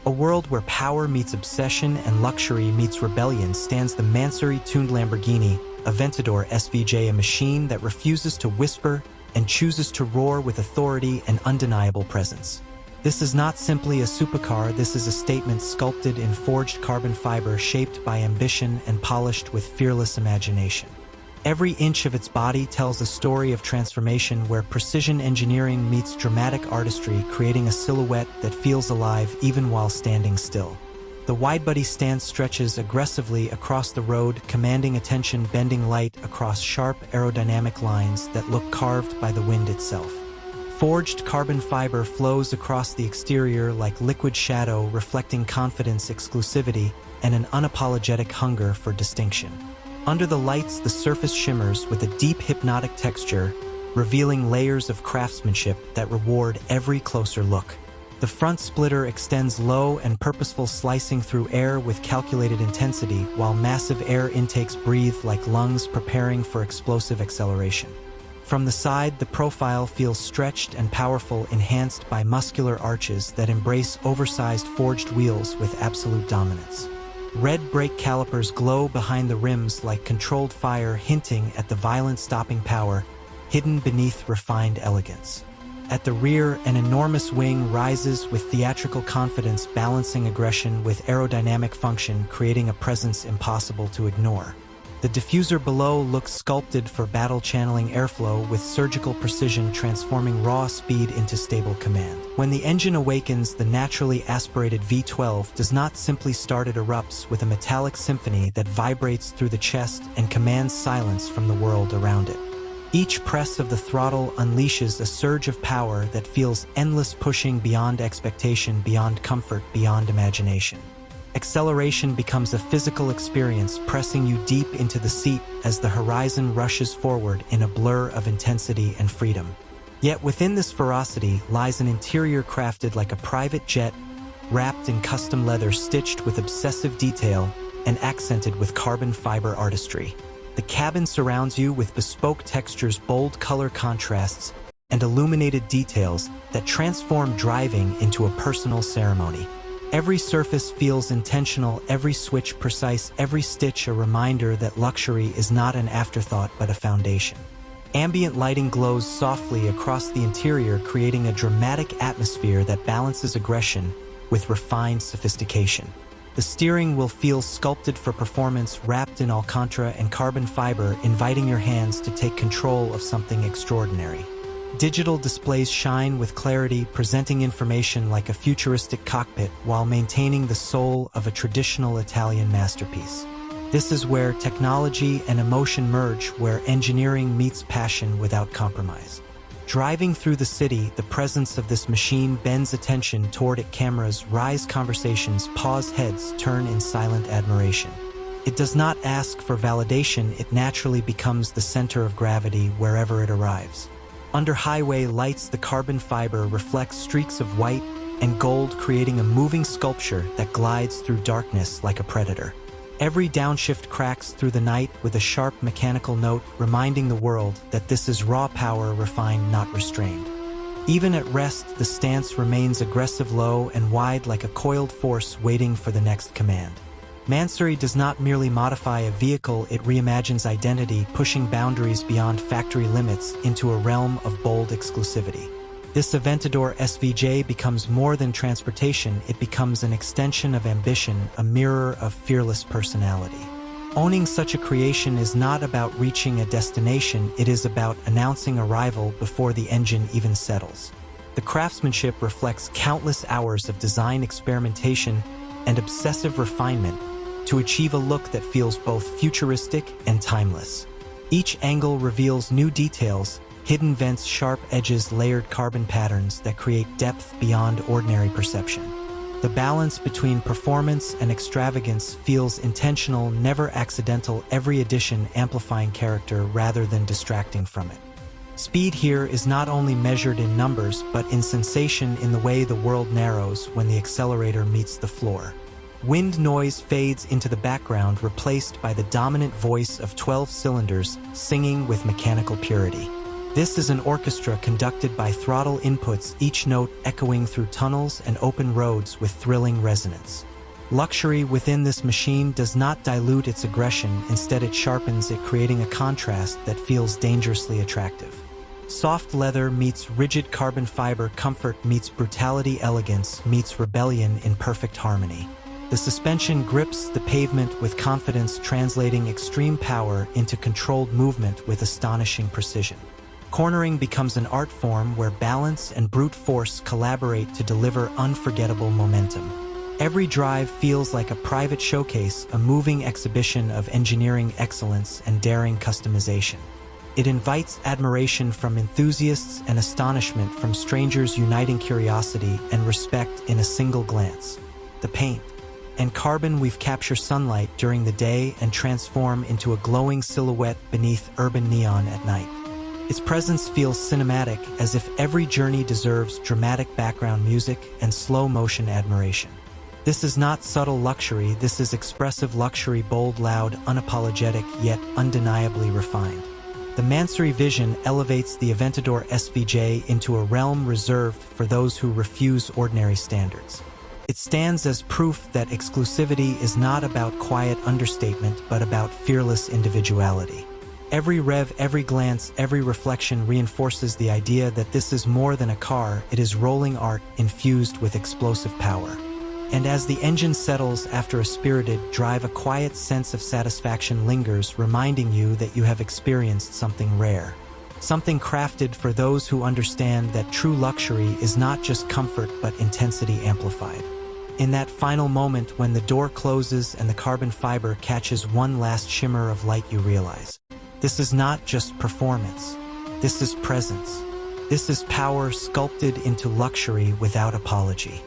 A world where power meets obsession and luxury meets rebellion stands the Mansory-tuned Lamborghini Aventador SVJ, a machine that refuses to whisper and chooses to roar with authority and undeniable presence. This is not simply a supercar, this is a statement sculpted in forged carbon fiber, shaped by ambition and polished with fearless imagination. Every inch of its body tells a story of transformation where precision engineering meets dramatic artistry, creating a silhouette that feels alive even while standing still. The widebody stance stretches aggressively across the road, commanding attention, bending light across sharp aerodynamic lines that look carved by the wind itself. Forged carbon fiber flows across the exterior like liquid shadow, reflecting confidence, exclusivity, and an unapologetic hunger for distinction. Under the lights, the surface shimmers with a deep hypnotic texture, revealing layers of craftsmanship that reward every closer look. The front splitter extends low and purposeful, slicing through air with calculated intensity, while massive air intakes breathe like lungs preparing for explosive acceleration. From the side, the profile feels stretched and powerful, enhanced by muscular arches that embrace oversized forged wheels with absolute dominance. Red brake calipers glow behind the rims like controlled fire, hinting at the violent stopping power hidden beneath refined elegance. At the rear, an enormous wing rises with theatrical confidence, balancing aggression with aerodynamic function, creating a presence impossible to ignore. The diffuser below looks sculpted for battle, channeling airflow with surgical precision, transforming raw speed into stable command. When the engine awakens, the naturally aspirated V12 does not simply start, it erupts with a metallic symphony that vibrates through the chest and commands silence from the world around it. Each press of the throttle unleashes a surge of power that feels endless, pushing beyond expectation, beyond comfort, beyond imagination. Acceleration becomes a physical experience, pressing you deep into the seat as the horizon rushes forward in a blur of intensity and freedom. Yet within this ferocity lies an interior crafted like a private jet, wrapped in custom leather, stitched with obsessive detail and accented with carbon fiber artistry. The cabin surrounds you with bespoke textures, bold color contrasts, and illuminated details that transform driving into a personal ceremony. Every surface feels intentional, every switch precise, every stitch a reminder that luxury is not an afterthought but a foundation. Ambient lighting glows softly across the interior, creating a dramatic atmosphere that balances aggression with refined sophistication. The steering wheel feels sculpted for performance, wrapped in Alcantara and carbon fiber, inviting your hands to take control of something extraordinary. Digital displays shine with clarity, presenting information like a futuristic cockpit while maintaining the soul of a traditional Italian masterpiece. This is where technology and emotion merge, where engineering meets passion without compromise. Driving through the city, the presence of this machine bends attention toward it. Cameras rise, conversations pause, heads turn in silent admiration. It does not ask for validation, it naturally becomes the center of gravity wherever it arrives. Under highway lights, the carbon fiber reflects streaks of white and gold, creating a moving sculpture that glides through darkness like a predator. Every downshift cracks through the night with a sharp mechanical note, reminding the world that this is raw power, refined, not restrained. Even at rest, the stance remains aggressive, low and wide like a coiled force waiting for the next command. Mansory does not merely modify a vehicle, it reimagines identity, pushing boundaries beyond factory limits into a realm of bold exclusivity. This Aventador SVJ becomes more than transportation, it becomes an extension of ambition, a mirror of fearless personality. Owning such a creation is not about reaching a destination, it is about announcing arrival before the engine even settles. The craftsmanship reflects countless hours of design experimentation and obsessive refinement to achieve a look that feels both futuristic and timeless. Each angle reveals new details, hidden vents, sharp edges, layered carbon patterns that create depth beyond ordinary perception. The balance between performance and extravagance feels intentional, never accidental, every addition amplifying character rather than distracting from it. Speed here is not only measured in numbers, but in sensation, in the way the world narrows when the accelerator meets the floor. Wind noise fades into the background, replaced by the dominant voice of 12 cylinders singing with mechanical purity. This is an orchestra conducted by throttle inputs, each note echoing through tunnels and open roads with thrilling resonance. Luxury within this machine does not dilute its aggression, instead it sharpens it, creating a contrast that feels dangerously attractive. Soft leather meets rigid carbon fiber, comfort meets brutality, elegance meets rebellion in perfect harmony. The suspension grips the pavement with confidence, translating extreme power into controlled movement with astonishing precision. Cornering becomes an art form where balance and brute force collaborate to deliver unforgettable momentum. Every drive feels like a private showcase, a moving exhibition of engineering excellence and daring customization. It invites admiration from enthusiasts and astonishment from strangers, uniting curiosity and respect in a single glance. The paint and carbon weave capture sunlight during the day and transform into a glowing silhouette beneath urban neon at night. Its presence feels cinematic, as if every journey deserves dramatic background music and slow-motion admiration. This is not subtle luxury, this is expressive luxury, bold, loud, unapologetic, yet undeniably refined. The Mansory vision elevates the Aventador SVJ into a realm reserved for those who refuse ordinary standards. It stands as proof that exclusivity is not about quiet understatement, but about fearless individuality. Every rev, every glance, every reflection reinforces the idea that this is more than a car, it is rolling art infused with explosive power. And as the engine settles after a spirited drive, a quiet sense of satisfaction lingers, reminding you that you have experienced something rare. Something crafted for those who understand that true luxury is not just comfort but intensity amplified. In that final moment when the door closes and the carbon fiber catches one last shimmer of light, you realize, this is not just performance. This is presence. This is power sculpted into luxury without apology.